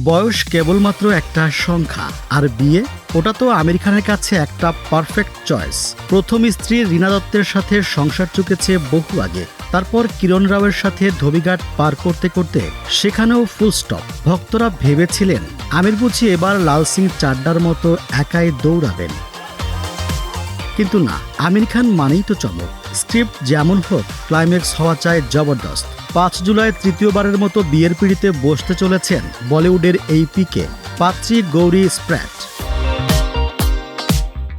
বয়স কেবলমাত্র একটা সংখ্যা, আর বিয়ে ওটা তো আমির খানের কাছে একটা পারফেক্ট চয়েস। প্রথম স্ত্রী রীনা দত্তের সাথে সংসার চুকেছে বহু আগে, তারপর কিরণ রাওয়ের সাথে ধোবিঘাট পার করতে করতে সেখানেও ফুল স্টপ। ভক্তরা ভেবেছিলেন আমির বুঝি এবার লাল সিং চাড্ডার মতো একাই দৌড়াবেন, কিন্তু না, আমির খান মানেই তো চমক। স্ক্রিপ্ট যেমন হোক, ক্লাইম্যাক্স হওয়া চাই জবরদস্ত। 5 জুলাই তৃতীয়বারের মতো বিয়ের পিঁড়িতে বসতে চলেছেন বলিউডের এই পিকে, পাত্রী গৌরী স্প্র্যাট।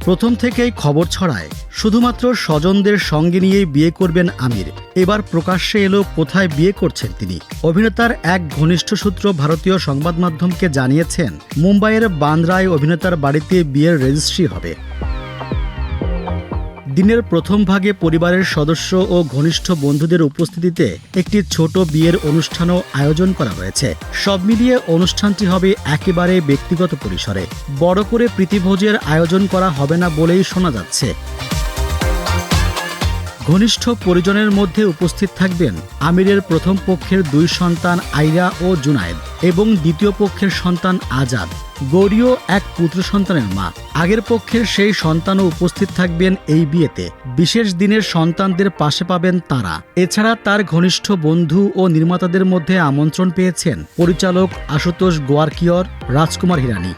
প্রথম থেকেই খবর ছড়ায় শুধুমাত্র স্বজনদের সঙ্গে নিয়েই বিয়ে করবেন আমির। এবার প্রকাশ্যে এলো কোথায় বিয়ে করছেন তিনি। অভিনেতার এক ঘনিষ্ঠ সূত্র ভারতীয় সংবাদ মাধ্যমকে জানিয়েছেন, মুম্বাইয়ের বান্দ্রায় অভিনেতার বাড়িতে বিয়ের রেজিস্ট্রি হবে। দিনের প্রথম ভাগে পরিবারের সদস্য ও ঘনিষ্ঠ বন্ধুদের উপস্থিতিতে একটি ছোট বিয়ের অনুষ্ঠানও আয়োজন করা হয়েছে। সব মিলিয়ে অনুষ্ঠানটি হবে একেবারে ব্যক্তিগত পরিসরে। বড় করে প্রীতিভোজের আয়োজন করা হবে না বলেই শোনা যাচ্ছে। ঘনিষ্ঠ পরিজনের মধ্যে উপস্থিত থাকবেন আমিরের প্রথম পক্ষের 2 সন্তান আইরা ও জুনায়েদ এবং দ্বিতীয় পক্ষের সন্তান আজাদ। গৌরীও এক পুত্র সন্তানের মা। আগের পক্ষের সেই সন্তানও উপস্থিত থাকবেন এই বিয়েতে। বিশেষ দিনের সন্তানদের পাশে পাবেন তারা। এছাড়া তার ঘনিষ্ঠ বন্ধু ও নির্মাতাদের মধ্যে আমন্ত্রণ পেয়েছেন পরিচালক আশুতোষ গোয়ারকিয়র, রাজকুমার হিরানি।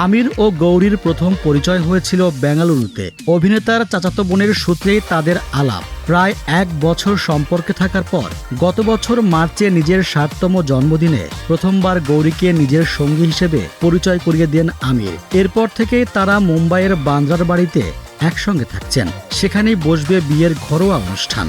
আমির ও গৌরীর প্রথম পরিচয় হয়েছিল বেঙ্গালুরুতে। অভিনেতার চাচাতো বোনের সূত্রেই তাদের আলাপ। প্রায় 1 বছর সম্পর্কে থাকার পর গত বছর মার্চে নিজের 60তম জন্মদিনে প্রথমবার গৌরীকে নিজের সঙ্গী হিসেবে পরিচয় করিয়ে দেন আমির। এরপর থেকেই তারা মুম্বাইয়ের বান্দ্রার বাড়িতে একসঙ্গে থাকছেন। সেখানেই বসবে বিয়ের ঘরোয়া অনুষ্ঠান।